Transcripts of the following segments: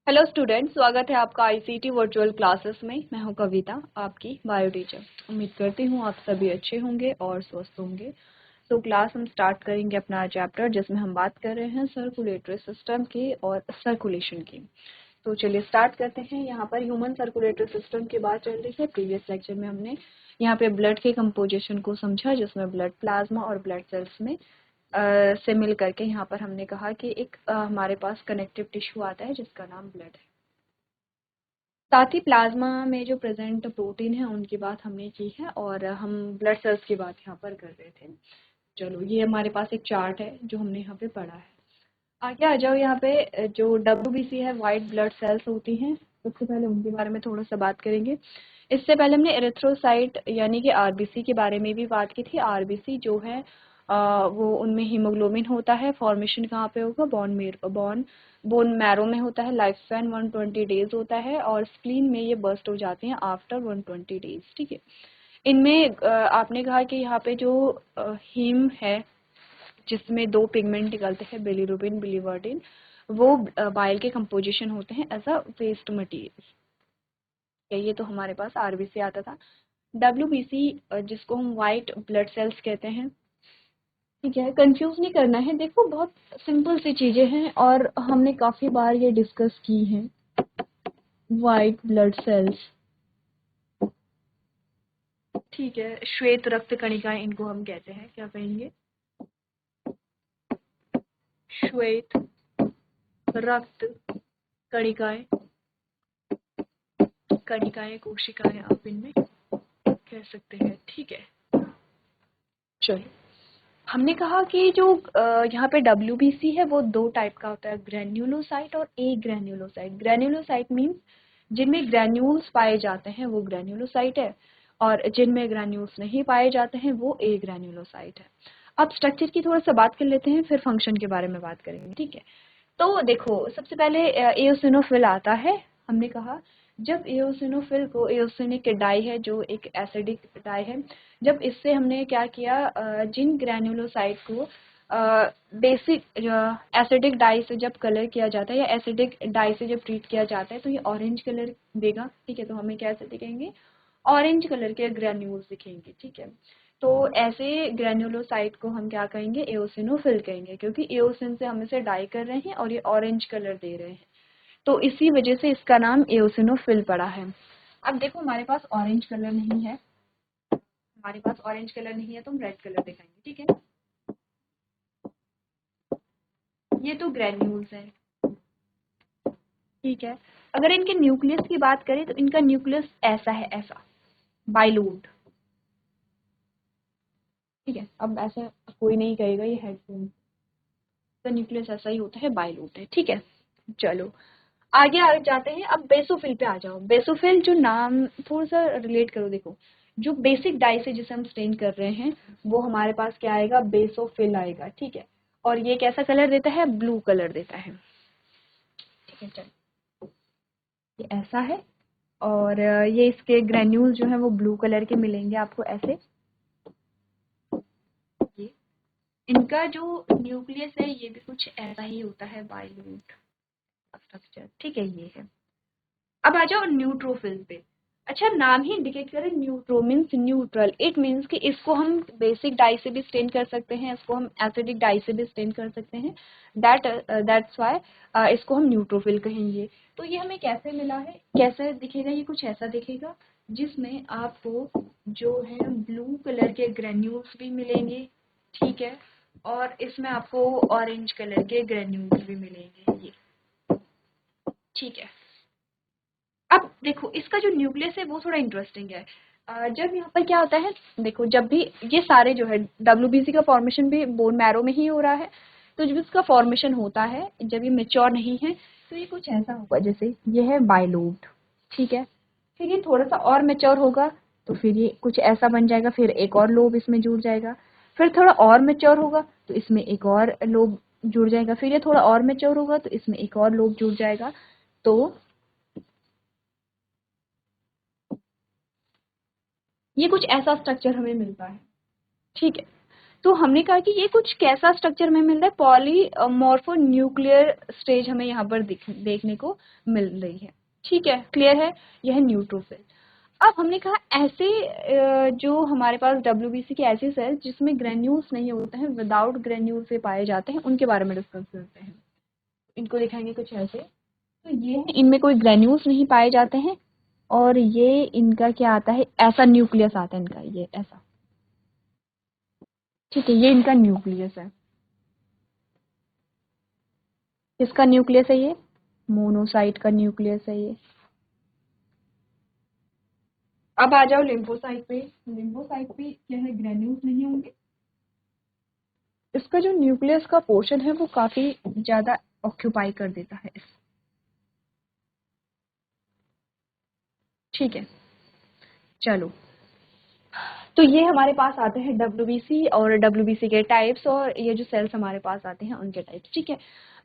Hello student, स्वागत है आपका आईसीटी वर्चुअल क्लासेस में। मैं हूं कविता, आपकी बायो टीचर। उम्मीद करती हूं आप सभी अच्छे होंगे और स्वस्थ होंगे। तो क्लास हम स्टार्ट करेंगे अपना चैप्टर, जिसमें हम बात कर रहे हैं सर्कुलेटरी सिस्टम की और सर्कुलेशन की। तो चलिए स्टार्ट करते हैं। यहाँ पर ह्यूमन सर्कुलेटरी सिस्टम की बात चल रही है। प्रीवियस लेक्चर में हमने यहाँ पे ब्लड के कंपोजिशन को समझा, जिसमें ब्लड प्लाज्मा और ब्लड सेल्स में से मिल करके यहाँ पर हमने कहा कि एक हमारे पास कनेक्टिव टिश्यू आता है जिसका नाम ब्लड है। साथ ही प्लाज्मा में जो प्रेजेंट प्रोटीन है उनकी बात हमने की है और हम ब्लड सेल्स की बात यहाँ पर कर रहे थे। चलो, ये हमारे पास एक चार्ट है जो हमने यहाँ पे पढ़ा है। आगे आ जाओ। यहाँ पे जो WBC है, वाइट ब्लड सेल्स होती हैं। सबसे पहले उनके बारे में थोड़ा सा बात करेंगे। इससे पहले हमने एरिथ्रोसाइट यानी कि RBC के बारे में भी बात की थी। RBC जो है वो उनमें हीमोग्लोबिन होता है। फॉर्मेशन कहाँ पे होगा? बोन मैरो में होता है। लाइफ स्पैन 120 डेज होता है और स्प्लीन में ये बर्स्ट हो जाते हैं आफ्टर 120 डेज। ठीक है। इनमें आपने कहा कि यहाँ पे जो हीम है, जिसमें दो पिगमेंट निकलते हैं, बिलीरुबिन, बिलीवर्डिन, वो बाइल के कंपोजिशन होते हैं एज अ वेस्ट मटेरियल। ये तो हमारे पास RBC आता था। WBC जिसको हम वाइट ब्लड सेल्स कहते हैं। ठीक है, कंफ्यूज नहीं करना है। देखो, बहुत सिंपल सी चीजें हैं और हमने काफी बार ये डिस्कस की हैं। वाइट ब्लड सेल्स, ठीक है, श्वेत रक्त कणिकाएं इनको हम कहते हैं। क्या कहेंगे? श्वेत रक्त कणिकाएं, कणिकाएं, कोशिकाएं आप इनमें कह सकते हैं। ठीक है, चलो। हमने कहा कि जो यहाँ पे WBC है वो दो टाइप का होता है, ग्रेन्युलोसाइट और ए ग्रेन्युलोसाइट। ग्रेन्युलोसाइट मीन्स जिनमें ग्रेन्यूल्स पाए जाते हैं वो ग्रेन्युलोसाइट है, और जिनमें ग्रेन्यूल्स नहीं पाए जाते हैं वो ए ग्रेन्युलोसाइट है। अब स्ट्रक्चर की थोड़ा सा बात कर लेते हैं, फिर फंक्शन के बारे में बात करेंगे। ठीक है, तो देखो, सबसे पहले एओसिनोफिल आता है। हमने कहा जब एओसिनोफिल को, एओसिनिक डाई है जो एक एसिडिक डाई है, जब इससे हमने क्या किया, जिन ग्रैन्युलोसाइट को बेसिक एसिडिक डाई से जब कलर किया जाता है या एसिडिक डाई से जब ट्रीट किया जाता है तो ये ऑरेंज कलर देगा। ठीक है, तो हमें कैसे दिखेंगे? ऑरेंज कलर के ग्रैन्यूल्स दिखेंगे। ठीक है, तो ऐसे ग्रैन्युलोसाइट को हम क्या कहेंगे? एओसिनोफिल कहेंगे, क्योंकि एओसिन से हम इसे डाई कर रहे हैं और ये ऑरेंज कलर दे रहे हैं, तो इसी वजह से इसका नाम एओसिनोफिल पड़ा है। अब देखो, हमारे पास ऑरेंज कलर नहीं है, हमारे पास ऑरेंज कलर नहीं है तो हम रेड कलर दिखाएंगे। ठीक है, ये तो ग्रैन्यूल्स है। ठीक है, अगर इनके न्यूक्लियस की बात करें तो इनका न्यूक्लियस ऐसा है, ऐसा बाइलोड। ठीक है, अब ऐसा कोई नहीं कहेगा ये हेडफोन का न्यूक्लियस ऐसा ही होता है, बाइलोड है। ठीक है, चलो आगे आ जाते हैं। अब बेसोफिल पे आ जाओ। बेसोफिल जो नाम थोड़ा सा रिलेट करो। देखो, जो बेसिक डाई से जिसे हम स्टेन कर रहे हैं वो हमारे पास क्या आएगा? बेसोफिल आएगा। ठीक है, और ये कैसा कलर देता है? ब्लू कलर देता है। ठीक है, चलो, ये ऐसा है और ये इसके ग्रेन्यूल जो है वो ब्लू कलर के मिलेंगे आपको ऐसे। ये इनका जो न्यूक्लियस है ये भी कुछ ऐसा ही होता है, बाइल्यूट स्ट्रक्चर। ठीक है, ये है। अब आ जाओ न्यूट्रोफिल पे। अच्छा, नाम ही इंडिकेट करे, न्यूट्रो मीन्स न्यूट्रल। इट मीन्स कि इसको हम बेसिक डाई से भी स्टेन कर सकते हैं, इसको हम एसिडिक डाई से भी स्टेन कर सकते हैं। दैट्स वाई इसको हम न्यूट्रोफिल कहेंगे। तो ये हमें कैसे मिला है, कैसे दिखेगा? ये कुछ ऐसा दिखेगा जिसमें आपको जो है ब्लू कलर के ग्रेन्यूल्स भी मिलेंगे। ठीक है, और इसमें आपको ऑरेंज कलर के ग्रेन्यूल्स भी मिलेंगे। ये ठीक है। अब देखो, इसका जो न्यूक्लियस है वो थोड़ा इंटरेस्टिंग है। जब यहाँ पर क्या होता है, देखो, जब भी ये सारे जो है WBC का फॉर्मेशन भी बोन मैरो में ही हो रहा है, तो जब इसका फॉर्मेशन होता है, जब ये मेच्योर नहीं है तो ये कुछ ऐसा होगा, जैसे ये है बाइलोड। ठीक है, फिर ये थोड़ा सा और मेच्योर होगा तो फिर ये कुछ ऐसा बन जाएगा, फिर एक और लोब इसमें जुड़ जाएगा। फिर थोड़ा और मेच्योर होगा तो इसमें एक और लोब जुड़ जाएगा। फिर ये थोड़ा और मेच्योर होगा तो इसमें एक और लोब जुड़ जाएगा। तो ये कुछ ऐसा स्ट्रक्चर हमें मिलता है। ठीक है, तो हमने कहा कि ये कुछ कैसा स्ट्रक्चर में मिल रहा है, पॉलीमॉर्फोन्यूक्लियर स्टेज हमें यहाँ पर देखने को मिल रही है। ठीक है, क्लियर है, यह है न्यूट्रोफिल। अब हमने कहा ऐसे जो हमारे पास WBC के ऐसे सेल्स जिसमें ग्रेन्यूल्स नहीं होते हैं, विदाउट ग्रेन्यूल से पाए जाते हैं, उनके बारे में डिस्कस करते हैं। इनको दिखाएंगे कुछ ऐसे। तो ये इनमें कोई ग्रेन्यूल्स नहीं पाए जाते हैं और ये इनका क्या आता है, ऐसा न्यूक्लियस आता है इनका, ये ऐसा। ठीक है, ये इनका न्यूक्लियस है। किसका न्यूक्लियस है ये, मोनोसाइट का न्यूक्लियस है ये। अब आ जाओ लिम्फोसाइट पे। लिम्फोसाइट पे क्या है, ग्रेन्यूल्स नहीं होंगे। इसका जो न्यूक्लियस का पोर्शन है वो काफी ज्यादा ऑक्यूपाई कर देता है इस। ठीक है, चलो, तो ये हमारे पास आते हैं WBC और WBC के टाइप्स, और ये जो सेल्स हमारे पास आते हैं उनके टाइप्स। ठीक है,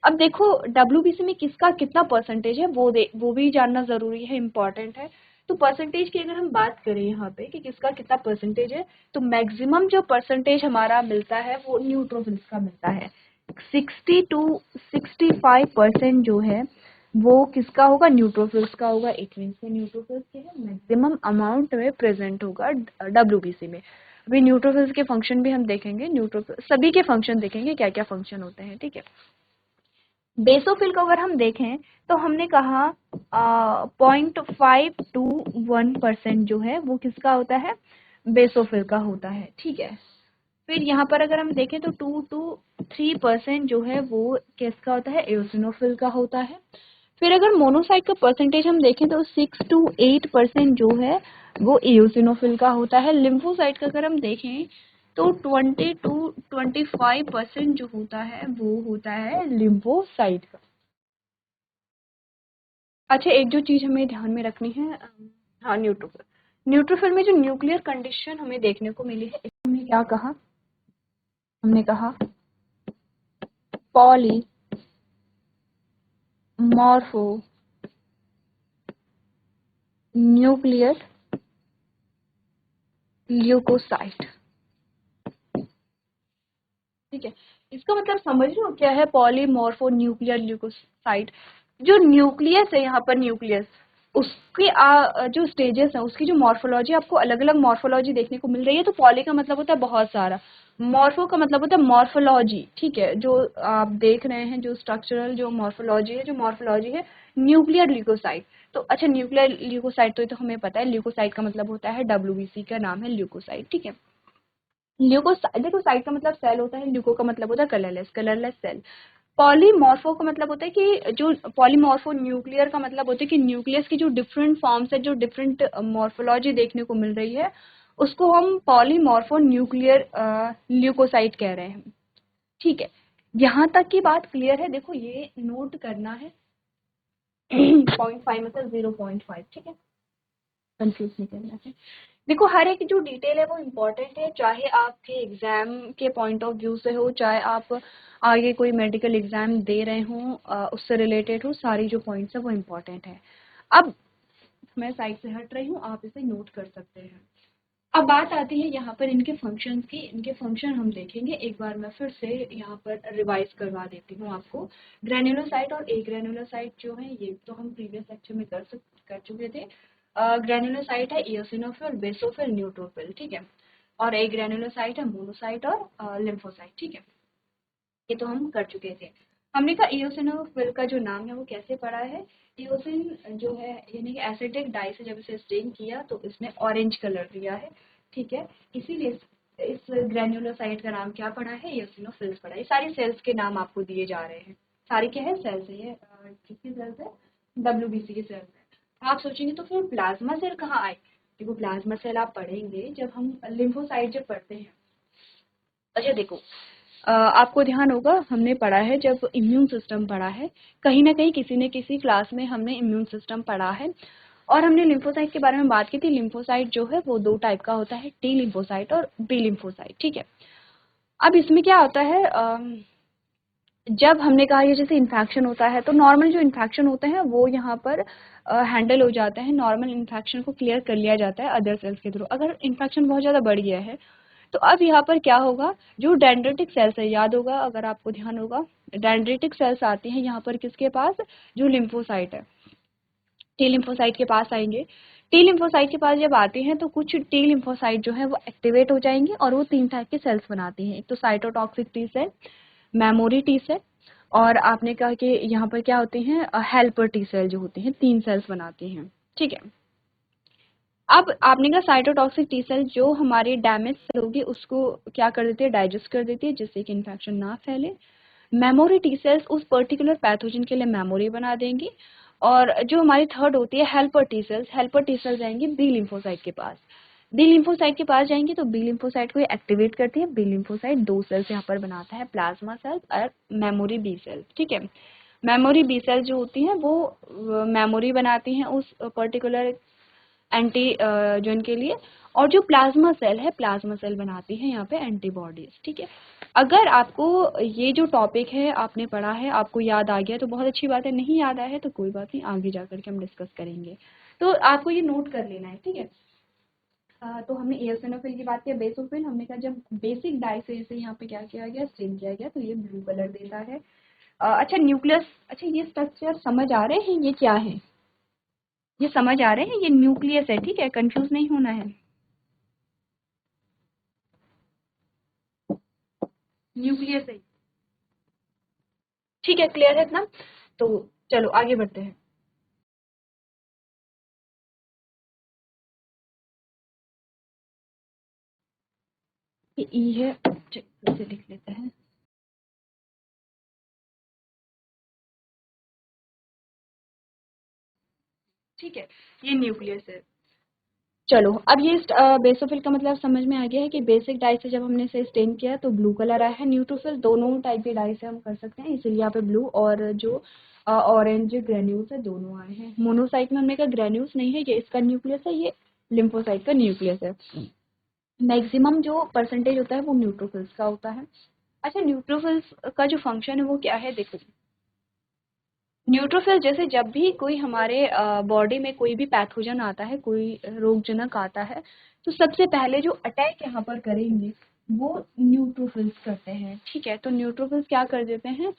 अब देखो WBC में किसका कितना परसेंटेज है वो भी जानना जरूरी है, इम्पोर्टेंट है। तो परसेंटेज की अगर हम बात करें यहाँ पे कि किसका कितना परसेंटेज है, तो मैक्सिमम जो परसेंटेज हमारा मिलता है वो न्यूट्रोफिल्स का मिलता है। 60 to 65% जो है वो किसका होगा, न्यूट्रोफिल्स का होगा। इट मीन्स न्यूट्रोफिल्स के मैक्सिमम अमाउंट में प्रेजेंट होगा WBC में। अभी न्यूट्रोफिल्स के फंक्शन भी हम देखेंगे, न्यूट्रोफिल सभी के फंक्शन देखेंगे, क्या क्या फंक्शन होते हैं। ठीक है, बेसोफिल को अगर हम देखें तो हमने कहा 0.5 to 1% जो है वो किसका होता है, बेसोफिल का होता है। ठीक है, फिर यहाँ पर अगर हम देखें तो 2 to 3% जो है वो किसका होता है, एओसिनोफिल का होता है। फिर अगर मोनोसाइट का परसेंटेज हम देखें तो 6 to 8% जो है वो एओसिनोफिल का होता है। लिम्फोसाइट का अगर हम देखें तो 20 to 25% जो होता है वो होता है लिम्फोसाइट का। अच्छा, एक जो चीज हमें ध्यान में रखनी है, हाँ, न्यूट्रोफिल। न्यूट्रोफिल में जो न्यूक्लियर कंडीशन हमें देखने को मिली है, इसमें क्या कहा, हमने कहा पॉली मॉर्फो न्यूक्लियर ल्यूकोसाइट। ठीक है, इसका मतलब समझ रहे हो क्या है, पॉलीमॉर्फो न्यूक्लियर ल्यूकोसाइट। जो न्यूक्लियस है यहाँ पर, न्यूक्लियस उसके जो स्टेजेस हैं उसकी जो मॉर्फोलॉजी, आपको अलग अलग मॉर्फोलॉजी देखने को मिल रही है। तो पॉली का मतलब होता है बहुत सारा, मॉर्फो का मतलब होता है मॉर्फोलॉजी। ठीक है, जो आप देख रहे हैं जो स्ट्रक्चरल जो मॉर्फोलॉजी है, जो मॉर्फोलॉजी है न्यूक्लियर ल्यूकोसाइट। तो अच्छा, न्यूक्लियर ल्यूकोसाइट तो हमें पता है, ल्यूकोसाइट का मतलब होता है, WBC का नाम है ल्यूकोसाइट। ठीक है, ल्यूकोसाइट, देखो साइट का मतलब सेल होता है, ल्यूको का मतलब होता है कलरलेस, कलरलेस सेल। पॉलीमॉर्फो का मतलब होता है कि जो पॉलीमॉर्फो न्यूक्लियर का मतलब होता है कि न्यूक्लियस की जो डिफरेंट फॉर्म्स है, जो डिफरेंट मॉर्फोलॉजी देखने को मिल रही है, उसको हम पॉलीमॉर्फो न्यूक्लियर ल्यूकोसाइट कह रहे हैं। ठीक है, यहाँ तक की बात क्लियर है। देखो ये नोट करना है 0.5 मतलब 0.5। ठीक है, कंफ्यूज नहीं करना है। देखो हर एक जो डिटेल है वो इम्पोर्टेंट है, चाहे आपके एग्जाम के पॉइंट ऑफ व्यू से हो, चाहे आप आगे कोई मेडिकल एग्जाम दे रहे हो, उससे रिलेटेड हो, सारी जो पॉइंट्स है वो इम्पोर्टेंट है। अब मैं साइड से हट रही हूँ, आप इसे नोट कर सकते हैं। अब बात आती है यहाँ पर इनके फंक्शंस की। इनके फंक्शन हम देखेंगे, एक बार मैं फिर से यहाँ पर रिवाइज करवा देती हूँ आपको। ग्रेन्युलोसाइट और एग्रेन्युलोसाइट जो है ये तो हम प्रीवियस लेक्चर में कर चुके थे। ग्रेन्युलोसाइट है इओसिनोफिल, बेसोफिल, न्यूट्रोफिल। ठीक है, और एग्रेन्युलोसाइट है मोनोसाइट और लिम्फोसाइट। ठीक है, ये तो हम कर चुके थे। हमने कहा इओसिनोफिल का जो नाम है वो कैसे पड़ा है, इओसिन जो है यानी कि एसिटिक डाई से जब इसे स्टेन किया तो इसने ऑरेंज कलर दिया है। ठीक है, इसीलिए इस ग्रेन्युलोसाइट का नाम क्या पड़ा है, इओसिनोफिल्स पड़ा है। ये सारी सेल्स के नाम आपको दिए जा रहे हैं। सारी क्या है, सेल्स है, ये किसकी सेल्स है, WBC की सेल्स है। आप सोचेंगे तो फिर प्लाज्मा सेल कहाँ आए। देखो प्लाज्मा सेल आप पढ़ेंगे जब हम लिम्फोसाइट जब पढ़ते हैं। अच्छा देखो, आपको ध्यान होगा हमने पढ़ा है, जब इम्यून सिस्टम पढ़ा है, कहीं ना कहीं किसी न किसी क्लास में हमने इम्यून सिस्टम पढ़ा है, और हमने लिम्फोसाइट के बारे में बात की थी। लिम्फोसाइट जो है वो दो टाइप का होता है, T लिम्फोसाइट और B लिम्फोसाइट। ठीक है, अब इसमें क्या होता है, जब हमने कहा ये जैसे इन्फेक्शन होता है तो नॉर्मल जो इन्फेक्शन होते हैं वो यहाँ पर हैंडल हो जाते हैं, नॉर्मल इन्फेक्शन को क्लियर कर लिया जाता है अदर सेल्स के थ्रू। अगर इन्फेक्शन बहुत ज़्यादा बढ़ गया है, तो अब यहाँ पर क्या होगा, जो डेंड्रिटिक सेल्स है, याद होगा अगर आपको ध्यान होगा, डेंड्रिटिक सेल्स आती हैं यहाँ पर किसके पास, जो लिम्फोसाइट है, टी लिम्फोसाइट के पास आएंगे। टी लिम्फोसाइट के पास जब आते हैं तो कुछ टी लिम्फोसाइट जो है वो एक्टिवेट हो जाएंगे और वो 3 टाइप के सेल्स बनाती हैं। एक तो cytotoxic T cell, memory T cell, और आपने कहा कि यहाँ पर क्या होते हैं, हेल्पर टी सेल जो होते हैं, 3 सेल्स बनाती हैं। ठीक है, अब आपने कहा साइटोटॉक्सिक टी सेल जो हमारी डैमेज सेल होगी उसको क्या कर देती है, डाइजेस्ट कर देती है, जिससे कि इन्फेक्शन ना फैले। मेमोरी टी सेल्स उस पर्टिकुलर पैथोजन के लिए मेमोरी बना देंगी। और जो हमारी थर्ड होती है helper T cells, helper T cells जाएंगी बी लिम्फोसाइट के पास। बी लिम्फोसाइट के पास जाएंगे तो बी लिम्फोसाइट को एक्टिवेट करती है। बी लिम्फोसाइट 2 सेल्स यहाँ पर बनाता है, प्लाज्मा सेल्स और मेमोरी बी सेल्स। ठीक है, मेमोरी बी सेल्स जो होती हैं वो मेमोरी बनाती हैं उस पर्टिकुलर एंटीजन के लिए, और जो प्लाज्मा सेल है, प्लाज्मा सेल बनाती है यहाँ पे एंटीबॉडीज। ठीक है, अगर आपको ये जो टॉपिक है आपने पढ़ा है, आपको याद आ गया तो बहुत अच्छी बात है, नहीं याद आया है तो कोई बात नहीं, आगे जाकर के हम डिस्कस करेंगे। तो आपको ये नोट कर लेना है। ठीक है, तो हमने एओसिनोफिल की बात की, बेसोफिल हमने कहा जब बेसिक डाई से इसे यहाँ पे क्या किया गया, स्टेन किया गया तो ये ब्लू कलर देता है। अच्छा न्यूक्लियस, अच्छा ये स्ट्रक्चर समझ आ रहे हैं, ये क्या है, ये समझ आ रहे हैं, ये न्यूक्लियस है। ठीक है, कंफ्यूज नहीं होना है, न्यूक्लियस है। ठीक है, क्लियर है इतना, तो चलो आगे बढ़ते हैं। ये ई है, इसे लिख लेते हैं। ठीक है, ये न्यूक्लियस है। चलो अब ये बेसोफिल का मतलब समझ में आ गया है कि बेसिक डाई से जब हमने इसे स्टेन किया तो ब्लू कलर आया है। न्यूट्रोफिल दोनों टाइप के डाई से हम कर सकते हैं, इसीलिए यहाँ पे ब्लू और जो ऑरेंज ग्रेन्यूल्स है दोनों आए हैं। मोनोसाइट में हमने कहा ग्रेन्यूल्स नहीं है, ये इसका न्यूक्लियस है, ये लिम्फोसाइट का न्यूक्लियस है। मैक्सिमम जो परसेंटेज होता है वो न्यूट्रोफिल्स का होता है। अच्छा, न्यूट्रोफिल्स का जो फंक्शन है वो क्या है, देखो न्यूट्रोफिल जैसे जब भी कोई हमारे बॉडी में कोई भी पैथोजन आता है, कोई रोगजनक आता है, तो सबसे पहले जो अटैक यहाँ पर करेंगे वो न्यूट्रोफिल्स करते हैं। ठीक है, तो न्यूट्रोफिल्स क्या कर देते हैं,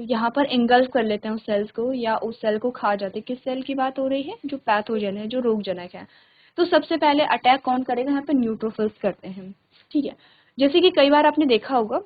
यहाँ पर इंगल्फ कर लेते हैं उस सेल्स को, या उस सेल को खा जाते हैं। किस सेल की बात हो रही है, जो पैथोजन है, जो रोगजनक है। तो सबसे पहले अटैक कौन करेगा, यहाँ पे न्यूट्रोफिल्स करते हैं। ठीक है, जैसे कि कई बार आपने देखा होगा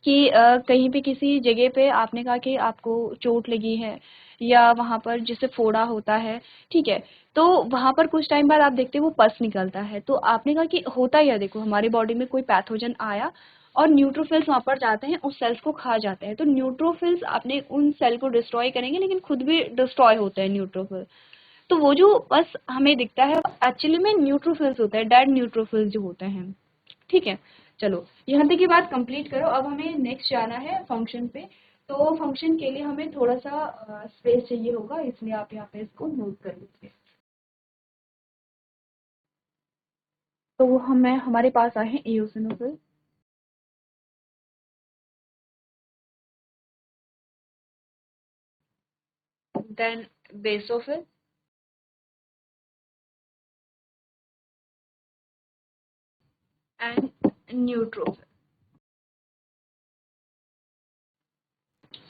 कि कहीं पे किसी जगह पे आपने कहा कि आपको चोट लगी है, या वहाँ पर जिसे फोड़ा होता है, ठीक है, तो वहाँ पर कुछ टाइम बाद आप देखते हैं वो पस निकलता है। तो आपने कहा कि होता ही है, देखो हमारी बॉडी में कोई पैथोजन आया और न्यूट्रोफिल्स वहाँ पर जाते हैं, उस सेल्स को खा जाते हैं। तो न्यूट्रोफिल्स अपने उन सेल को डिस्ट्रॉय करेंगे, लेकिन खुद भी डिस्ट्रॉय होते हैं न्यूट्रोफिल। तो वो जो बस हमें दिखता है एक्चुअली में न्यूट्रोफिल्स होता है, डेड न्यूट्रोफिल्स जो होते हैं। ठीक है, चलो यहाँ तक की बात कंप्लीट करो। अब हमें नेक्स्ट जाना है फंक्शन पे। तो फंक्शन के लिए हमें थोड़ा सा स्पेस चाहिए होगा, इसलिए आप यहाँ पे इसको नोट कर लीजिए। तो हमें हमारे पास आए हैं eosinophil, then basophil, and neutrophil.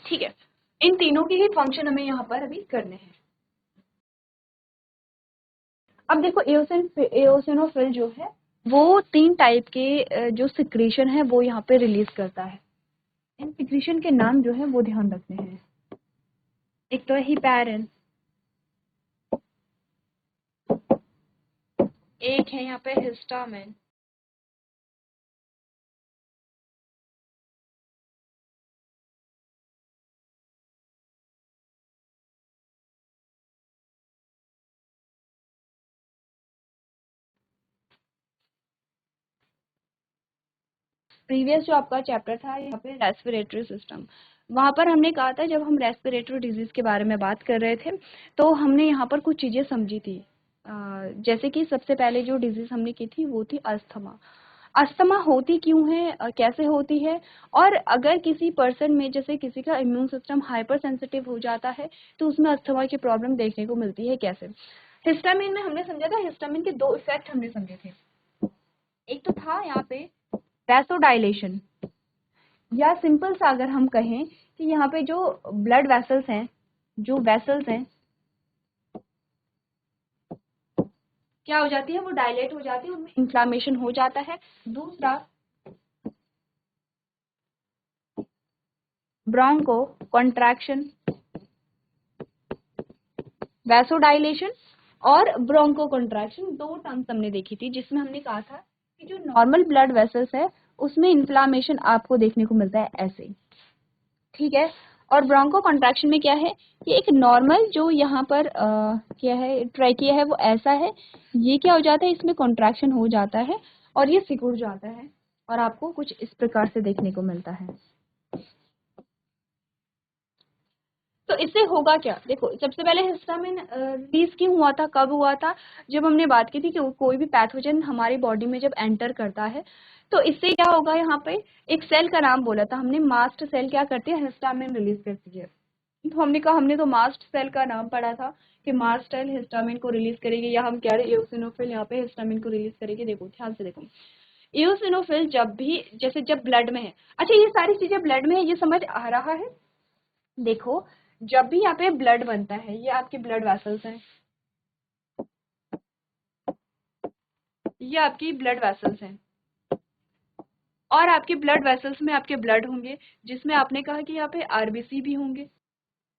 ठीक है, इन तीनों के ही फंक्शन हमें यहाँ पर अभी करने हैं। अब देखो एओसिनोफिल जो है वो 3 टाइप के जो सिक्रीशन है वो यहाँ पे रिलीज करता है। इन सिक्रीशन के नाम जो है वो ध्यान रखने हैं। एक तो है हिपैरिन, एक है यहाँ पे हिस्टामिन, प्रीवियस जो आपका चैप्टर था यहाँ पे रेस्पिरेटरी सिस्टम, वहाँ पर हमने कहा था जब हम रेस्पिरेटरी डिजीज के बारे में बात कर रहे थे तो हमने यहाँ पर कुछ चीजें समझी थी। जैसे कि सबसे पहले जो डिजीज हमने की थी वो थी अस्थमा। अस्थमा होती क्यों है, कैसे होती है, और अगर किसी पर्सन में जैसे किसी का इम्यून सिस्टम हाइपर सेंसिटिव हो जाता है तो उसमें अस्थमा की प्रॉब्लम देखने को मिलती है कैसे। हिस्टामिन में हमने समझा था, हिस्टामिन के 2 इफेक्ट हमने समझे थे। एक तो था यहाँ पे वैसोडाइलेशन, या सिंपल सा अगर हम कहें कि यहाँ पे जो ब्लड वेसल्स हैं, जो वेसल्स हैं क्या हो जाती है, वो डायलेट हो जाती है, उनमें इन्फ्लामेशन हो जाता है। दूसरा ब्रोंको कॉन्ट्रैक्शन, वैसोडाइलेशन और ब्रोंको कॉन्ट्रैक्शन, दो टर्म्स हमने देखी थी जिसमें हमने कहा था कि जो नॉर्मल ब्लड वेसल्स है उसमें इन्फ्लामेशन आपको देखने को मिलता है ऐसे, ठीक है। और ब्रोंको कॉन्ट्रैक्शन में क्या है कि एक नॉर्मल जो यहाँ पर क्या है ट्रैकिया है वो ऐसा है, ये क्या हो जाता है, इसमें कॉन्ट्रैक्शन हो जाता है और ये सिकुड़ जाता है और आपको कुछ इस प्रकार से देखने को मिलता है। तो इससे होगा क्या, देखो सबसे पहले हिस्टामिन रिलीज क्यों हुआ था, कब हुआ था, जब हमने बात की थी कि कोई भी पैथोजन हमारी बॉडी में जब एंटर करता है तो इससे क्या होगा, यहाँ पे एक सेल का नाम बोला था हमने, मास्ट सेल क्या करती है, हिस्टामिन रिलीज करती है। तो हमने कहा, हमने तो मास्ट सेल का नाम पढ़ा था कि मास्ट सेल हिस्टामिन को रिलीज करेगी, या हम कह रहे एओसिनोफिल यहाँ पे हिस्टामिन को रिलीज करेगी। देखो ध्यान से देखो, एओसिनोफिल जब भी, जैसे जब ब्लड में है, अच्छा ये सारी चीजें ब्लड में है, ये समझ आ रहा है। देखो जब भी यहाँ पे ब्लड बनता है, ये आपके ब्लड वेसल्स हैं, ये आपकी ब्लड वेसल्स हैं, और आपके ब्लड वेसल्स में आपके ब्लड होंगे, जिसमें आपने कहा कि यहाँ पे आरबीसी भी होंगे,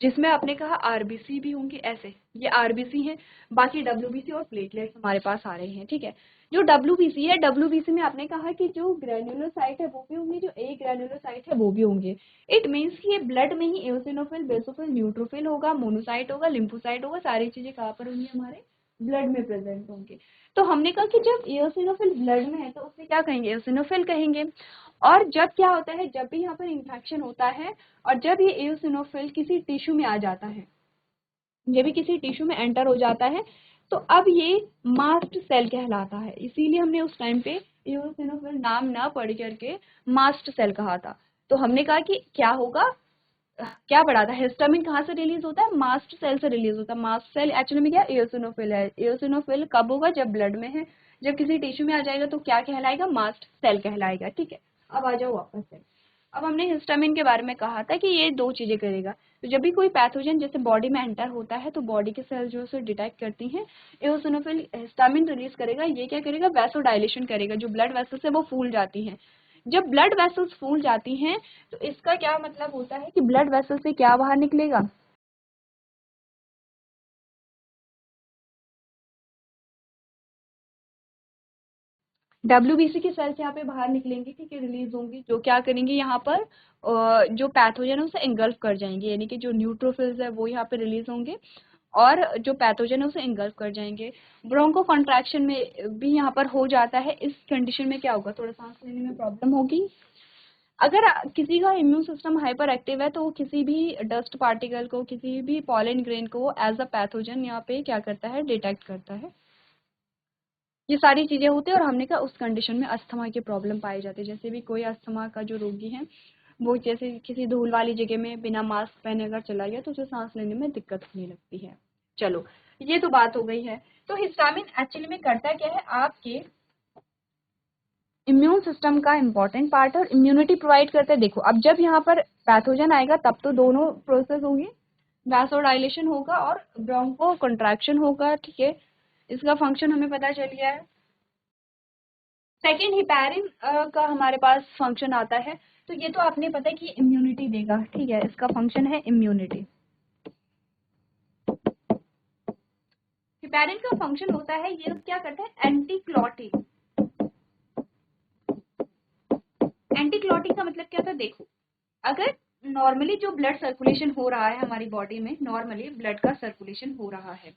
जिसमें आपने कहा आरबीसी भी होंगे, ऐसे ये आरबीसी है, बाकी डब्ल्यूबीसी और प्लेटलेट्स हमारे पास आ रहे हैं, ठीक है। जो डब्ल्यूबीसी है, डब्ल्यूबीसी में आपने कहा कि जो ग्रैन्युलोसाइट है वो भी होंगे, जो ए ग्रैन्युलोसाइट है वो भी होंगे। इट मीन्स कि ये ब्लड में ही एओसिनोफिल, बेसोफिल, न्यूट्रोफिल होगा, मोनोसाइट होगा, लिम्फोसाइट होगा, सारी चीजें कहाँ पर होंगी, हमारे ब्लड में प्रेजेंट होंगे। तो हमने कहा कि जब एओसिनोफिल ब्लड में है तो उसे क्या कहेंगे, एओसिनोफिल कहेंगे। और जब क्या होता है, जब भी यहाँ पर इन्फेक्शन होता है और जब ये एओसिनोफिल किसी टिश्यू में आ जाता है, ये भी किसी टिश्यू में एंटर हो जाता है, तो अब ये मास्ट सेल कहलाता है। इसीलिए हमने उस टाइम पे एओसिनोफिल नाम ना पढ़ करके मास्ट सेल कहा था। तो हमने कहा कि क्या होगा, क्या पढ़ा था, हिस्टामिन कहाँ से रिलीज होता है, मास्ट सेल से रिलीज होता है। मास्ट सेल एक्चुअली में क्या एओसिनोफिल है, एओसिनोफिल कब होगा, जब ब्लड में है, जब किसी टिश्यू में आ जाएगा तो क्या कहलाएगा, मास्ट सेल कहलाएगा, ठीक है। अब आ जाओ वापस से, अब हमने हिस्टामिन के बारे में कहा था कि ये दो चीजें करेगा। तो जब भी कोई पैथोजन जैसे बॉडी में एंटर होता है तो बॉडी के सेल जो है डिटेक्ट करती हैं, एओसिनोफिल हिस्टामिन रिलीज करेगा, ये क्या करेगा, वैसोडाइलेशन करेगा, जो ब्लड वेसल्स है वो फूल जाती हैं। जब ब्लड वेसल्स फूल जाती हैं तो इसका क्या मतलब होता है कि ब्लड वेसल से क्या बाहर निकलेगा, डब्ल्यूबीसी की सेल्स यहाँ पे बाहर निकलेंगी, ठीक है, रिलीज होंगी, जो क्या करेंगी यहाँ पर जो पैथोजन है उसे एंगल्फ कर जाएंगे, यानी कि जो न्यूट्रोफिल्स है वो यहाँ पे रिलीज होंगे और जो पैथोजन है उसे एंगल्फ कर जाएंगे। ब्रोंको कॉन्ट्रैक्शन में भी यहाँ पर हो जाता है। इस कंडीशन में क्या होगा, थोड़ा सांस लेने में प्रॉब्लम होगी। अगर किसी का इम्यून सिस्टम हाइपर एक्टिव है तो वो किसी भी डस्ट पार्टिकल को, किसी भी पॉलन ग्रेन को एज अ पैथोजन यहाँ पे क्या करता है, डिटेक्ट करता है। ये सारी चीजें होती है और हमने कहा उस कंडीशन में अस्थमा की प्रॉब्लम पाई जाती है। जैसे भी कोई अस्थमा का जो रोगी है वो जैसे किसी धूल वाली जगह में बिना मास्क पहने अगर चला गया तो उसे सांस लेने में दिक्कत होने लगती है। चलो ये तो बात हो गई है। तो हिस्टामिन एक्चुअली में करता क्या है, आपके इम्यून सिस्टम का इंपॉर्टेंट पार्ट है और इम्यूनिटी प्रोवाइड करता है। देखो अब जब यहाँ पर पैथोजन आएगा तब तो दोनों प्रोसेस होंगे, वैसोडाइलेशन होगा और ब्रोंको कंट्रैक्शन होगा, ठीक है। इसका फंक्शन हमें पता चल गया है। सेकेंड हिपैरिन का हमारे पास फंक्शन आता है, तो ये तो आपने पता है कि इम्यूनिटी देगा, ठीक है, इसका फंक्शन है इम्यूनिटी। हिपैरिन का फंक्शन होता है, ये क्या करता है, एंटी क्लॉटिंग। एंटी क्लॉटिंग का मतलब क्या था, देखो अगर नॉर्मली जो ब्लड सर्कुलेशन हो रहा है हमारी बॉडी में, नॉर्मली ब्लड का सर्कुलेशन हो रहा है,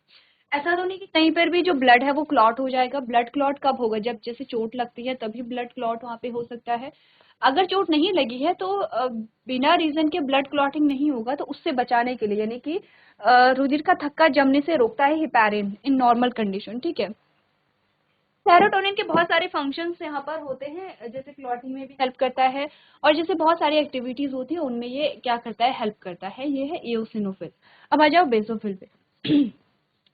ऐसा तो नहीं कि कहीं पर भी जो ब्लड है वो क्लॉट हो जाएगा। ब्लड क्लॉट कब होगा, जब जैसे चोट लगती है तभी ब्लड क्लॉट वहाँ पे हो सकता है। अगर चोट नहीं लगी है तो बिना रीजन के ब्लड क्लॉटिंग नहीं होगा। तो उससे बचाने के लिए यानी कि रुधिर का थक्का जमने से रोकता है हिपैरिन इन नॉर्मल कंडीशन, ठीक है। सेरोटोनिन के बहुत सारे फंक्शंस यहाँ पर होते हैं, जैसे क्लॉटिंग में भी हेल्प करता है और जैसे बहुत सारी एक्टिविटीज होती है उनमें ये क्या करता है, हेल्प करता है। ये है एओसिनोफिल। अब आ जाओ बेसोफिल पे।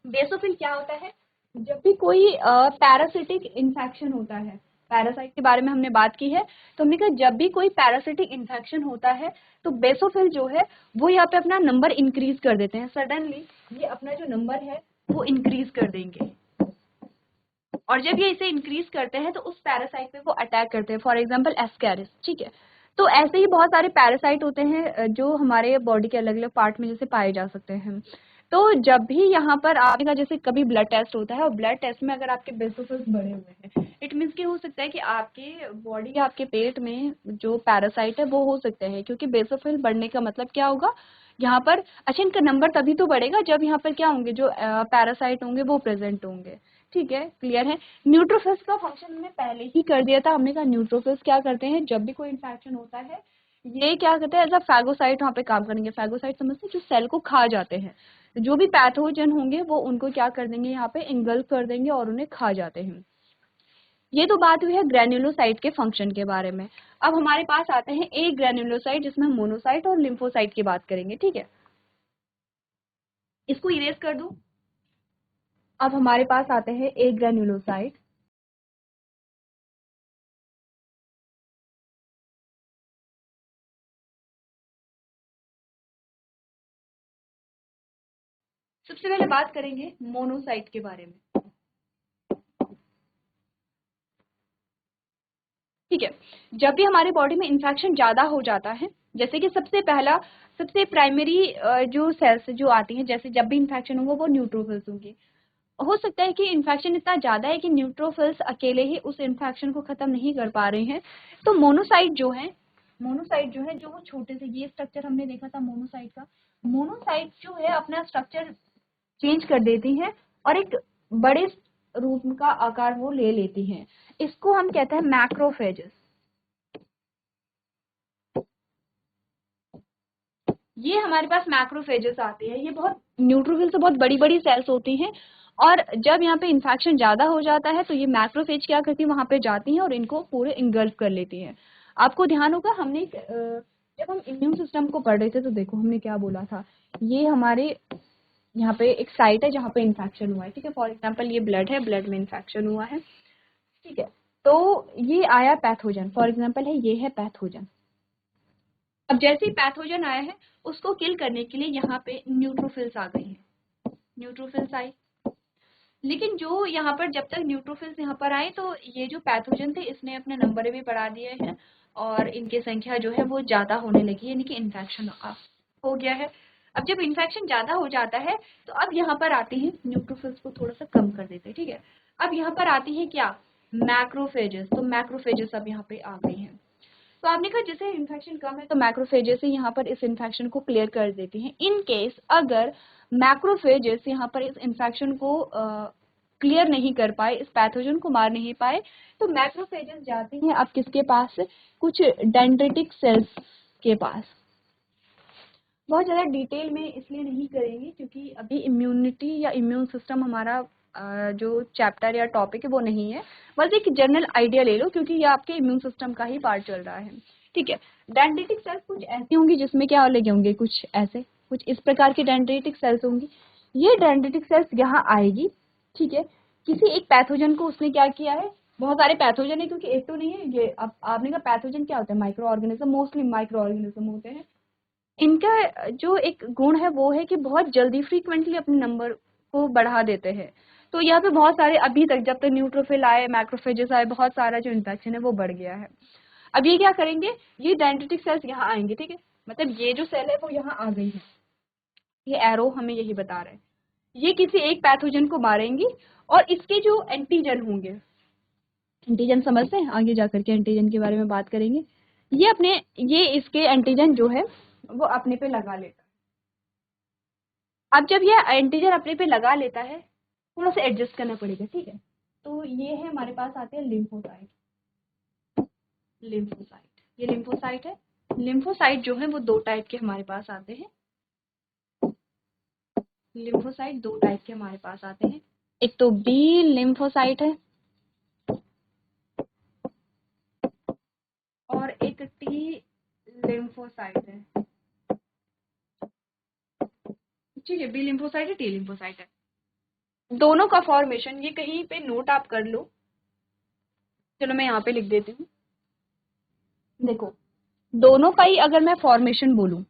बेसोफिल क्या होता है, जब भी कोई पैरासिटिक इन्फेक्शन होता है, पैरासाइट के बारे में हमने बात की है। तो हमने कहा जब भी कोई पैरासिटिक इन्फेक्शन होता है तो बेसोफिल जो है वो यहाँ पे अपना नंबर इंक्रीज कर देते हैं, सडनली ये अपना जो नंबर है वो इंक्रीज कर देंगे, और जब ये इसे इंक्रीज करते हैं तो उस पैरासाइट पे वो अटैक करते हैं, फॉर एग्जांपल एस्कैरिस, ठीक है। तो ऐसे ही बहुत सारे पैरासाइट होते हैं जो हमारे बॉडी के अलग अलग पार्ट में जैसे पाए जा सकते हैं। तो जब भी यहाँ पर आपका जैसे कभी ब्लड टेस्ट होता है और ब्लड टेस्ट में अगर आपके बेसोफिल्स बढ़े हुए हैं, इट मीन्स कि हो सकता है कि आपके बॉडी या आपके पेट में जो पैरासाइट है वो हो सकते हैं, क्योंकि बेसोफिल बढ़ने का मतलब क्या होगा यहाँ पर, अच्छा इनका नंबर तभी तो बढ़ेगा जब यहाँ पर क्या होंगे, जो पैरासाइट होंगे वो प्रेजेंट होंगे, ठीक है, क्लियर है। न्यूट्रोफिल्स का फंक्शन हमने पहले ही कर दिया था, हमने कहा न्यूट्रोफिल्स क्या करते हैं, जब भी कोई इन्फेक्शन होता है ये क्या करते हैं, एज अ फैगोसाइट वहाँ पे काम करेंगे। फैगोसाइट समझते हैं, जो सेल को खा जाते हैं, जो भी पैथोजन होंगे वो उनको क्या कर देंगे, यहाँ पे इंगल्फ कर देंगे और उन्हें खा जाते हैं। ये तो बात हुई है ग्रेन्युलोसाइट के फंक्शन के बारे में। अब हमारे पास आते हैं एक ग्रेन्युलोसाइट जिसमें हम मोनोसाइट और लिम्फोसाइट की बात करेंगे, ठीक है। इसको इरेज कर दूं। अब हमारे पास आते हैं एक ग्रेन्युलोसाइट, सबसे पहले बात करेंगे मोनोसाइट के बारे में, ठीक है। जब भी हमारे बॉडी में इन्फेक्शन ज्यादा हो जाता है, जैसे कि सबसे प्राइमरी जो सेल्स जो आती हैं, जैसे जब भी इन्फेक्शन होगा वो न्यूट्रोफिल्स होंगी। हो सकता है कि इन्फेक्शन इतना ज्यादा है कि न्यूट्रोफिल्स अकेले ही उस इन्फेक्शन को खत्म नहीं कर पा रहे हैं, तो मोनोसाइट जो है जो वो छोटे से, ये स्ट्रक्चर हमने देखा था मोनोसाइट का, मोनोसाइट जो है अपना स्ट्रक्चर चेंज कर देती हैं और एक बड़े रूप का आकार वो ले लेती हैं। इसको हम कहते हैं मैक्रोफेजेस। ये हमारे पास मैक्रोफेजेस आते हैं, ये बहुत न्यूट्रोफिल से बहुत बड़ी बड़ी सेल्स होती हैं, और जब यहाँ पे इन्फेक्शन ज्यादा हो जाता है तो ये मैक्रोफेज क्या करती है, वहां पे जाती हैं और इनको पूरे इंगल्फ कर लेती हैं। आपको ध्यान होगा हमने जब हम इम्यून सिस्टम को पढ़ रहे थे तो देखो हमने क्या बोला था, ये हमारे यहाँ पे एक साइट है जहाँ पे इन्फेक्शन हुआ है, ठीक है। फॉर एग्जाम्पल ये ब्लड है, ब्लड में इन्फेक्शन हुआ है, ठीक है। तो ये आया पैथोजन, फॉर एग्जाम्पल है ये है पैथोजन। अब जैसे ही पैथोजन आया है उसको किल करने के लिए यहाँ पे न्यूट्रोफिल्स आ गई हैं, न्यूट्रोफिल्स आई। लेकिन जो यहाँ पर जब तक न्यूट्रोफिल्स यहाँ पर आए तो ये जो पैथोजन थे इसने अपने नंबर भी बढ़ा दिए हैं और इनकी संख्या जो है वो ज्यादा होने लगी है, यानी कि इन्फेक्शन हो गया है। अब जब इन्फेक्शन ज्यादा हो जाता है तो अब यहाँ पर आती है, न्यूट्रोफिल्स को थोड़ा सा कम कर देते हैं, ठीक है। अब यहाँ पर आती है क्या, मैक्रोफेजेस। तो मैक्रोफेजेस अब यहाँ पे आ गई हैं। तो आपने कहा जैसे इन्फेक्शन कम है तो मैक्रोफेजेस ही यहाँ पर इस इन्फेक्शन को क्लियर कर देती हैं। इन केस अगर मैक्रोफेजेस यहाँ पर इस इन्फेक्शन को क्लियर नहीं कर पाए, इस पैथोजन को मार नहीं पाए, तो मैक्रोफेजेस जाती हैं अब किसके पास, कुछ डेंड्रिटिक सेल्स के पास। बहुत ज़्यादा डिटेल में इसलिए नहीं करेंगे क्योंकि अभी इम्यूनिटी या इम्यून सिस्टम हमारा जो चैप्टर या टॉपिक है वो नहीं है, बस एक जनरल आइडिया ले लो क्योंकि ये आपके इम्यून सिस्टम का ही पार्ट चल रहा है, ठीक है। डेंड्रिटिक सेल्स कुछ ऐसी होंगी जिसमें क्या लगे होंगे, कुछ ऐसे, कुछ इस प्रकार की डेंड्रिटिक सेल्स होंगी। ये डेंड्रिटिक सेल्स यहाँ आएगी, ठीक है। किसी एक पैथोजन को उसने क्या किया है, बहुत सारे पैथोजन है क्योंकि एक तो नहीं है ये। अब आपने कहा पैथोजन क्या होता है, micro organism, mostly micro organism होते हैं। इनका जो एक गुण है वो है कि बहुत जल्दी फ्रीक्वेंटली अपने नंबर को बढ़ा देते हैं। तो यहाँ पे बहुत सारे अभी तक जब तक न्यूट्रोफिल आए, मैक्रोफेजेस आए, बहुत सारा जो इन्फेक्शन है वो बढ़ गया है। अब ये क्या करेंगे, ये डेंड्रिटिक सेल्स यहाँ आएंगे, ठीक है। मतलब ये जो सेल है वो यहाँ आ गई है, ये एरो हमें यही बता रहे हैं। ये किसी एक पैथोजन को मारेंगी और इसके जो एंटीजन होंगे, एंटीजन समझते हैं, आगे जाकर के एंटीजन के बारे में बात करेंगे। ये इसके एंटीजन जो है वो अपने पे लगा लेता है। अब जब ये एंटीजन अपने पे लगा लेता है, थोड़ा सा एडजस्ट करना पड़ेगा, ठीक है। तो ये है हमारे पास आते हैं लिम्फोसाइट। ये लिम्फोसाइट है। लिम्फोसाइट जो है वो दो टाइप के हमारे पास आते हैं। लिम्फोसाइट दो टाइप के हमारे पास आते हैं, एक तो बी लिम्फोसाइट है और एक टी लिम्फोसाइट है, ठीक है। बी लिम्फोसाइट है, टी लिम्फोसाइट है। दोनों का फॉर्मेशन ये कहीं पे नोट आप कर लो, चलो मैं यहाँ पे लिख देती हूँ। देखो दोनों का ही अगर मैं फॉर्मेशन बोलूँ,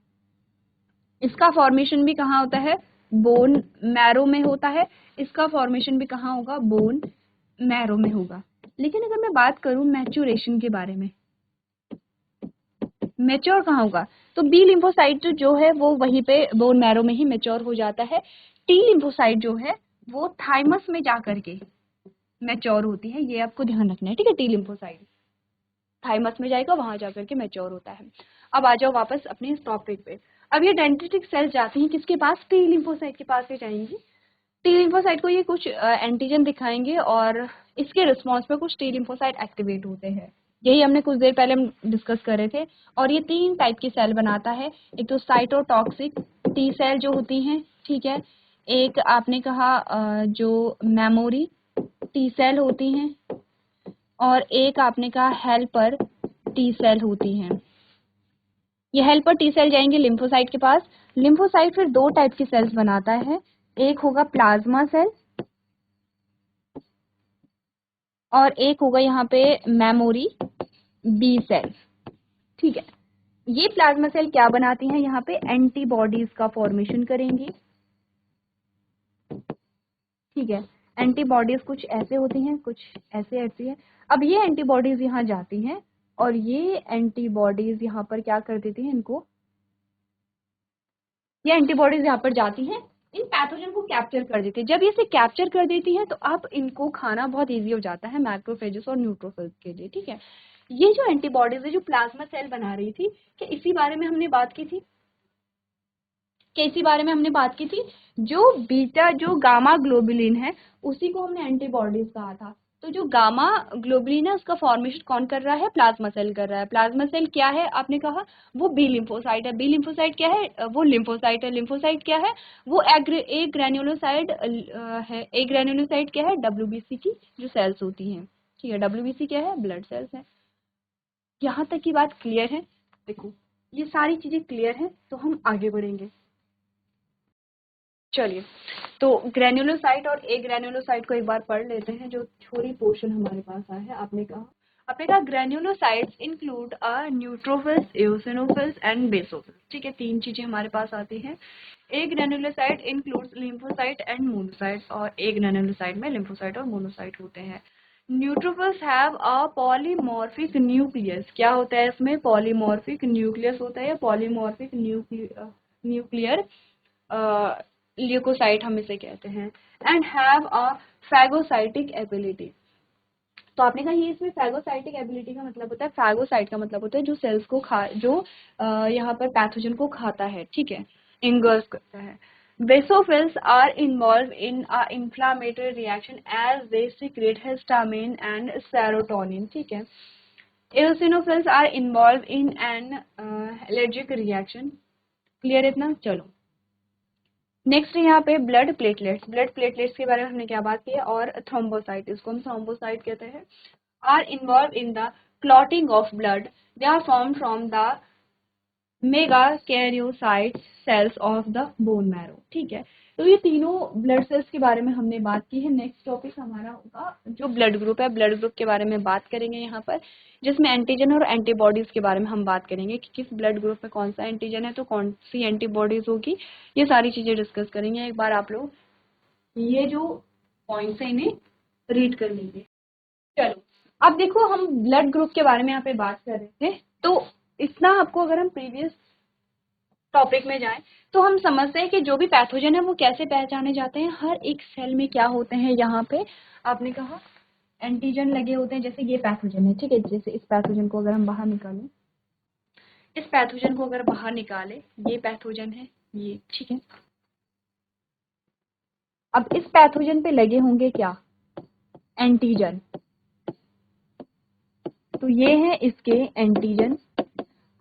इसका फॉर्मेशन भी कहाँ होता है, बोन मैरो में होता है, इसका फॉर्मेशन भी कहाँ होगा, बोन मैरो में होगा। लेकिन अगर मैं बात करूँ मैच्योरेशन के बारे में, मैच्योर कहाँ होगा, तो बी लिम्फोसाइट जो है वो वहीं पे बोन मैरो में ही मैच्योर हो जाता है। टी लिम्फोसाइट जो है वो थाइमस में जा करके मैच्योर होती है, ये आपको ध्यान रखना है, ठीक है। टी लिम्फोसाइट थाइमस में जाएगा, वहां जाकर के मैच्योर होता है। अब आ जाओ वापस अपने इस टॉपिक पे। अब ये डेंड्रिटिक सेल्स जाती हैं किसके पास, टी लिम्फोसाइट के पास ही जाएंगी। टी लिम्फोसाइट को ये कुछ एंटीजन दिखाएंगे और इसके रिस्पॉन्स पे कुछ टी लिम्फोसाइट एक्टिवेट होते हैं। यही हमने कुछ देर पहले हम डिस्कस करे थे। और ये 3 टाइप की सेल बनाता है, एक तो साइटोटॉक्सिक टी सेल जो होती हैं, ठीक है, एक आपने कहा जो मेमोरी टी सेल होती हैं, और एक आपने कहा हेल्पर टी सेल होती हैं। ये हेल्पर टी सेल जाएंगे लिम्फोसाइट के पास। लिम्फोसाइट फिर 2 टाइप की सेल्स बनाता है, एक होगा प्लाज्मा सेल और एक होगा यहाँ पे मेमोरी बी सेल, ठीक है। ये प्लाज्मा सेल क्या बनाती हैं, यहाँ पे एंटीबॉडीज का फॉर्मेशन करेंगी, ठीक है। एंटीबॉडीज कुछ ऐसे होती हैं, कुछ ऐसे ऐसी है। अब ये एंटीबॉडीज यहाँ जाती हैं और ये एंटीबॉडीज यहाँ पर क्या कर देती हैं, इनको, ये एंटीबॉडीज यहाँ पर जाती हैं, इन पैथोजन को कैप्चर कर देती है। जब ये इसे कैप्चर कर देती है तो अब इनको खाना बहुत इजी हो जाता है मैक्रोफेजेस और न्यूट्रोफिल्स के लिए, ठीक है। ये जो एंटीबॉडीज है जो प्लाज्मा सेल बना रही थी, कि इसी बारे में हमने बात की थी, जो बीटा जो गामा ग्लोबुलिन है उसी को हमने एंटीबॉडीज कहा था। तो जो गामा ग्लोबुलिन है उसका फॉर्मेशन कौन कर रहा है, प्लाज्मा सेल कर रहा है। प्लाज्मा सेल क्या है आपने कहा, वो बी लिम्फोसाइट है। बी लिम्फोसाइट क्या है, वो लिम्फोसाइट है। लिम्फोसाइट क्या है, वो ए ग्रेन्युलोसाइट है। ए ग्रेन्युलोसाइट क्या है, डब्ल्यूबीसी की जो सेल्स होती हैं, ठीक है। डब्ल्यूबीसी क्या है, ब्लड सेल्स है। यहाँ तक की बात क्लियर है। देखो ये सारी चीजें क्लियर हैं तो हम आगे बढ़ेंगे। चलिए तो ग्रेन्युलोसाइट और ए ग्रेन्युलोसाइट को एक बार पढ़ लेते हैं, जो थोड़ी पोर्शन हमारे पास आया है। आपने कहा granulocytes include neutrophils, एओसिनोफिल्स and basophils, ठीक है। 3 चीजें हमारे पास आती हैं। ए granulocyte includes lymphocyte and monocyte, और ए ग्रेन्युलोसाइट में लिम्फोसाइट और मोनोसाइट होते हैं। Neutrophils have a polymorphic nucleus, क्या होता है इसमें, पॉलीमॉर्फिक न्यूक्लियस होता है, पॉलीमॉर्फिक न्यूक्लियर ल्यूकोसाइट हम इसे कहते हैं। And have a phagocytic ability, तो आपने कहा ये इसमें फैगोसाइटिक एबिलिटी का मतलब होता है, फैगोसाइट का मतलब होता है जो सेल्स को यहाँ पर पैथोजन को खाता है, ठीक है, इंगल्स करता है। Basophils are involve in a inflammatory reaction as they secrete histamine and serotonin, ठीक है। Eosinophils are involve in an allergic reaction, clear इतना। चलो नेक्स्ट यहाँ पे ब्लड प्लेटलेट्स के बारे में हमने क्या बात की है, और थ्रोम्बोसाइट, इसको हम थ्रोम्बोसाइट कहते हैं, are involve in the clotting of blood, they are form from the megakaryocyte cells of the bone marrow, ठीक है। तो ये तीनों ब्लड सेल्स के बारे में हमने बात की है। नेक्स्ट टॉपिक हमारा होगा जो ब्लड ग्रुप है, ब्लड ग्रुप के बारे में बात करेंगे यहाँ पर, जिसमें एंटीजन और एंटीबॉडीज के बारे में हम बात करेंगे कि किस ब्लड ग्रुप में कौन सा एंटीजन है तो कौन सी एंटीबॉडीज होगी, ये सारी चीजें डिस्कस करेंगे। एक बार आप लोग ये जो पॉइंट्स है इन्हें रीड कर लीजिए। चलो अब देखो हम ब्लड ग्रुप के बारे में यहाँ पे बात कर रहे थे, तो इतना आपको अगर हम प्रीवियस टॉपिक में जाएं तो हम समझते हैं कि जो भी पैथोजन है वो कैसे पहचाने जाते हैं। हर एक सेल में क्या होते हैं, यहाँ पे आपने कहा एंटीजन लगे होते हैं। जैसे ये पैथोजन है, ठीक है, जैसे इस पैथोजन को अगर हम बाहर निकालें, इस पैथोजन को अगर बाहर निकाले, ये पैथोजन है ये, ठीक है। अब इस पैथोजन पे लगे होंगे क्या, एंटीजन, तो ये है इसके एंटीजन।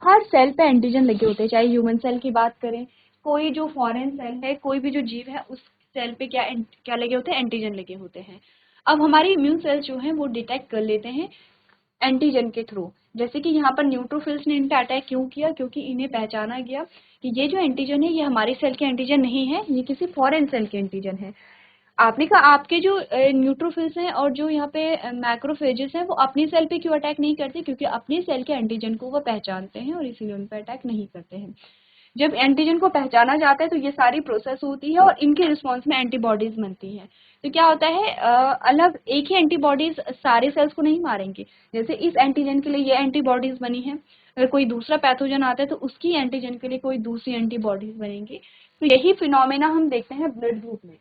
हर सेल पे एंटीजन लगे होते हैं, चाहे ह्यूमन सेल की बात करें, कोई जो फॉरेन सेल है, कोई भी जो जीव है उस सेल पे क्या लगे होते हैं, एंटीजन लगे होते हैं। अब हमारे इम्यून सेल्स जो हैं वो डिटेक्ट कर लेते हैं एंटीजन के थ्रू। जैसे कि यहाँ पर न्यूट्रोफिल्स ने इन पे अटैक क्यों किया, क्योंकि इन्हें पहचाना गया कि ये जो एंटीजन है ये हमारे सेल के एंटीजन नहीं है, ये किसी फॉरेन सेल के एंटीजन है। आपने कहा आपके जो न्यूट्रोफिल्स हैं और जो यहाँ पे मैक्रोफेजेस हैं वो अपनी सेल पे क्यों अटैक नहीं करते, क्योंकि अपनी सेल के एंटीजन को वो पहचानते हैं और इसीलिए उन पर अटैक नहीं करते हैं। जब एंटीजन को पहचाना जाता है तो ये सारी प्रोसेस होती है और इनके रिस्पॉन्स में एंटीबॉडीज बनती हैं। तो क्या होता है, अलग एक ही एंटीबॉडीज सारे सेल्स को नहीं मारेंगे। जैसे इस एंटीजन के लिए ये एंटीबॉडीज बनी है, अगर कोई दूसरा पैथोजन आता है तो उसकी एंटीजन के लिए कोई दूसरी एंटीबॉडीज बनेंगी। तो यही फिनोमेना हम देखते हैं ब्लड ग्रुप में।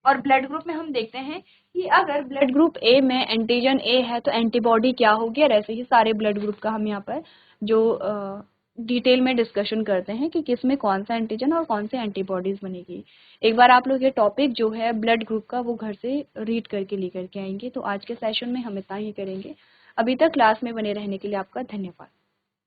और ब्लड ग्रुप में हम देखते हैं कि अगर ब्लड ग्रुप ए में एंटीजन ए है तो एंटीबॉडी क्या होगी, और ऐसे ही सारे ब्लड ग्रुप का हम यहाँ पर जो डिटेल में डिस्कशन करते हैं कि किस में कौन सा एंटीजन और कौन से एंटीबॉडीज बनेगी। एक बार आप लोग ये टॉपिक जो है ब्लड ग्रुप का वो घर से रीड करके लेकर के आएंगे। तो आज के सेशन में हम इतना ही करेंगे। अभी तक क्लास में बने रहने के लिए आपका धन्यवाद।